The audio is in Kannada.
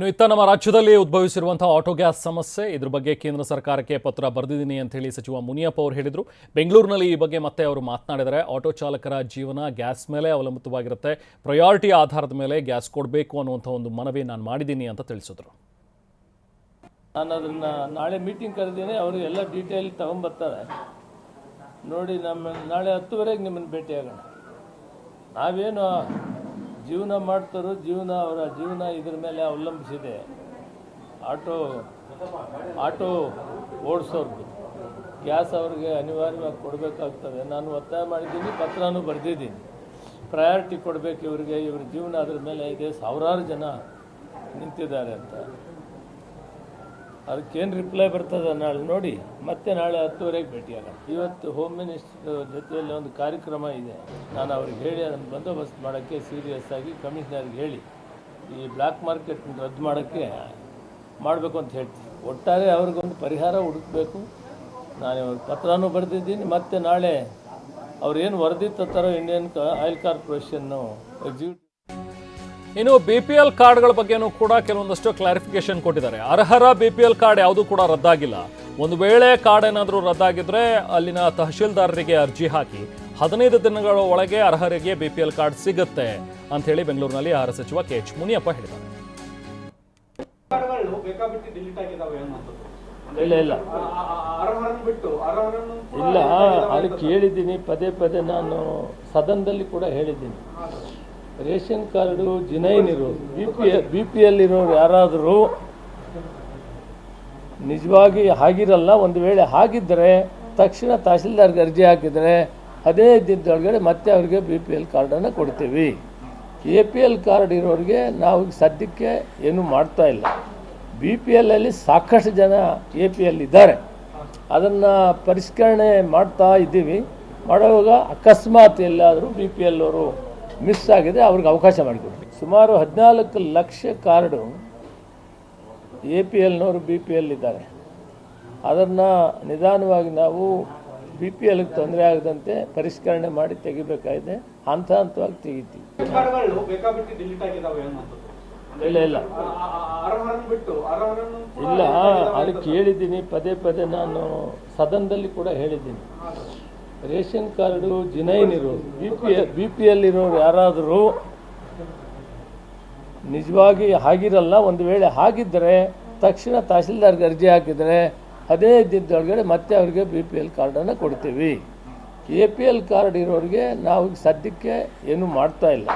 ಇನ್ನು ಇತ್ತ ನಮ್ಮ ರಾಜ್ಯದಲ್ಲಿ ಉದ್ಭವಿಸಿರುವಂತಹ ಆಟೋ ಗ್ಯಾಸ್ ಸಮಸ್ಯೆ ಇದ್ರ ಬಗ್ಗೆ ಕೇಂದ್ರ ಸರ್ಕಾರಕ್ಕೆ ಪತ್ರ ಬರೆದಿದ್ದೀನಿ ಅಂತ ಹೇಳಿ ಸಚಿವ ಮುನಿಯಪ್ಪ ಅವರು ಹೇಳಿದರು. ಬೆಂಗಳೂರಿನಲ್ಲಿ ಈ ಬಗ್ಗೆ ಮತ್ತೆ ಅವರು ಮಾತನಾಡಿದರೆ ಆಟೋ ಚಾಲಕರ ಜೀವನ ಗ್ಯಾಸ್ ಮೇಲೆ ಅವಲಂಬಿತವಾಗಿರುತ್ತೆ, ಪ್ರಯಾರಿಟಿ ಆಧಾರದ ಮೇಲೆ ಗ್ಯಾಸ್ ಕೊಡಬೇಕು ಅನ್ನುವಂಥ ಒಂದು ಮನವಿ ನಾನು ಮಾಡಿದ್ದೀನಿ ಅಂತ ತಿಳಿಸಿದ್ರು. ನಾನು ಅದನ್ನು ನಾಳೆ ಮೀಟಿಂಗ್ ಕರೆದಿದ್ದೀನಿ, ಅವರು ಎಲ್ಲ ಡೀಟೇಲ್ ತಗೊಂಬರ್ತಾರೆ. ನೋಡಿ ನಾಳೆ 10:30ಗೆ ನಿಮ್ಮನ್ನು ಭೇಟಿಯಾಗೋಣ. ನಾವೇನು ಜೀವನ ಮಾಡ್ತಾರೋ ಅವರ ಜೀವನ ಇದ್ರ ಮೇಲೆ ಅವಲಂಬಿಸಿದೆ. ಆಟೋ ಓಡಿಸೋರ್ದು ಗ್ಯಾಸ್ ಅವ್ರಿಗೆ ಅನಿವಾರ್ಯವಾಗಿ ಕೊಡಬೇಕಾಗ್ತದೆ. ನಾನು ಒತ್ತಾಯ ಮಾಡಿದ್ದೀನಿ, ಪತ್ರನೂ ಬರೆದಿದ್ದೀನಿ. ಪ್ರಯಾರಿಟಿ ಕೊಡಬೇಕು ಇವರಿಗೆ, ಇವ್ರ ಜೀವನ ಅದ್ರ ಮೇಲೆ ಇದೆ, ಸಾವಿರಾರು ಜನ ನಿಂತಿದ್ದಾರೆ ಅಂತ. ಅದಕ್ಕೇನು ರಿಪ್ಲೈ ಬರ್ತದೆ ನಾಳೆ ನೋಡಿ, ಮತ್ತೆ ನಾಳೆ 10:30ಗೆ ಭೇಟಿಯಾಗೋಣ. ಇವತ್ತು ಹೋಮ್ ಮಿನಿಸ್ಟರ್ ಜೊತೆಯಲ್ಲಿ ಒಂದು ಕಾರ್ಯಕ್ರಮ ಇದೆ. ನಾನು ಅವ್ರಿಗೆ ಹೇಳಿ ಅದನ್ನು ಬಂದೋಬಸ್ತ್ ಮಾಡೋಕ್ಕೆ ಸೀರಿಯಸ್ ಆಗಿ ಕಮಿಷನರ್ಗೆ ಹೇಳಿ ಈ ಬ್ಲ್ಯಾಕ್ ಮಾರ್ಕೆಟ್ ರದ್ದು ಮಾಡೋಕ್ಕೆ ಮಾಡಬೇಕು ಅಂತ ಹೇಳ್ತೀನಿ. ಒಟ್ಟಾರೆ ಅವ್ರಿಗೊಂದು ಪರಿಹಾರ ಹುಡುಕಬೇಕು. ನಾನು ಪತ್ರನೂ ಬರೆದಿದ್ದೀನಿ. ಮತ್ತು ನಾಳೆ ಅವ್ರೇನು ವರದಿ ತರ್ತಾರೋ ಇಂಡಿಯನ್ ಆಯಿಲ್ ಕಾರ್ಪೊರೇಷನ್ನು ಎಕ್ಸಿಕ್ಯೂಟಿವ್. ಇನ್ನು BPL ಕಾರ್ಡ್ಗಳ ಬಗ್ಗೆನೂ ಕೂಡ ಕೆಲವೊಂದಷ್ಟು ಕ್ಲಾರಿಫಿಕೇಶನ್ ಕೊಟ್ಟಿದ್ದಾರೆ. ಅರ್ಹರ BPL ಕಾರ್ಡ್ ಯಾವುದೂ ಕೂಡ ರದ್ದಾಗಿಲ್ಲ. ಒಂದು ವೇಳೆ ಕಾರ್ಡ್ ಏನಾದರೂ ರದ್ದಾಗಿದ್ರೆ ಅಲ್ಲಿನ ತಹಶೀಲ್ದಾರರಿಗೆ ಅರ್ಜಿ ಹಾಕಿ 15 ದಿನಗಳ ಒಳಗೆ ಅರ್ಹರಿಗೆ BPL ಕಾರ್ಡ್ ಸಿಗುತ್ತೆ ಅಂತ ಹೇಳಿ ಬೆಂಗಳೂರಿನಲ್ಲಿ ಆಹಾರ ಸಚಿವ KH ಮುನಿಯಪ್ಪ ಹೇಳಿದ್ದಾರೆ. ಇಲ್ಲ ಅದಕ್ಕೆ ಹೇಳಿದ್ದೀನಿ, ಪದೇ ನಾನು ಸದನದಲ್ಲಿ ಕೂಡ ಹೇಳಿದ್ದೀನಿ. ರೇಷನ್ ಕಾರ್ಡು ಜಿನೈನ್ ಇರೋರು, BPL ಇರೋರು ಯಾರಾದರೂ ನಿಜವಾಗಿ ಆಗಿರಲ್ಲ. ಒಂದು ವೇಳೆ ಆಗಿದ್ದರೆ ತಕ್ಷಣ ತಹಶೀಲ್ದಾರ್ಗೆ ಅರ್ಜಿ ಹಾಕಿದರೆ 15 ದಿನದೊಳಗಡೆ ಮತ್ತೆ ಅವ್ರಿಗೆ BPL ಕಾರ್ಡನ್ನು ಕೊಡ್ತೀವಿ. APL ಕಾರ್ಡ್ ಇರೋರಿಗೆ ನಾವು ಸದ್ಯಕ್ಕೆ ಏನೂ ಮಾಡ್ತಾ ಇಲ್ಲ. BPLಲ್ಲಿ ಸಾಕಷ್ಟು ಜನ APL ಇದ್ದಾರೆ, ಅದನ್ನು ಪರಿಷ್ಕರಣೆ ಮಾಡ್ತಾ ಇದ್ದೀವಿ. ಮಾಡುವಾಗ ಅಕಸ್ಮಾತ್ ಎಲ್ಲಾದರೂ BPL ಅವರು ಮಿಸ್ ಆಗಿದೆ, ಅವ್ರಿಗೆ ಅವಕಾಶ ಮಾಡಿಕೊಡ್ತೀವಿ. ಸುಮಾರು 14 ಲಕ್ಷ ಕಾರ್ಡು APLನವರು BPL ಇದ್ದಾರೆ. ಅದನ್ನು ನಿಧಾನವಾಗಿ ನಾವು BPLಗೆ ತೊಂದರೆ ಆಗದಂತೆ ಪರಿಷ್ಕರಣೆ ಮಾಡಿ ತೆಗಿಬೇಕಾಗಿದೆ. ಹಂತವಾಗಿ ತೆಗಿತೀವಿ. ಇಲ್ಲ ಅದಕ್ಕೆ ಹೇಳಿದ್ದೀನಿ, ಪದೇ ನಾನು ಸದನದಲ್ಲಿ ಕೂಡ ಹೇಳಿದ್ದೀನಿ. ರೇಷನ್ ಕಾರ್ಡು ಜಿನೈನ್ ಇರೋರು, BPL ಇರೋರು ಯಾರಾದರೂ ನಿಜವಾಗಿ ಆಗಿರಲ್ಲ. ಒಂದು ವೇಳೆ ಆಗಿದ್ದರೆ ತಕ್ಷಣ ತಹಶೀಲ್ದಾರ್ಗೆ ಅರ್ಜಿ ಹಾಕಿದರೆ 15 ದಿನದೊಳಗಡೆ ಮತ್ತೆ ಅವ್ರಿಗೆ BPL ಕಾರ್ಡನ್ನು ಕೊಡ್ತೀವಿ. APL ಕಾರ್ಡ್ ಇರೋರಿಗೆ ನಾವು ಸದ್ಯಕ್ಕೆ ಏನೂ ಮಾಡ್ತಾ ಇಲ್ಲ.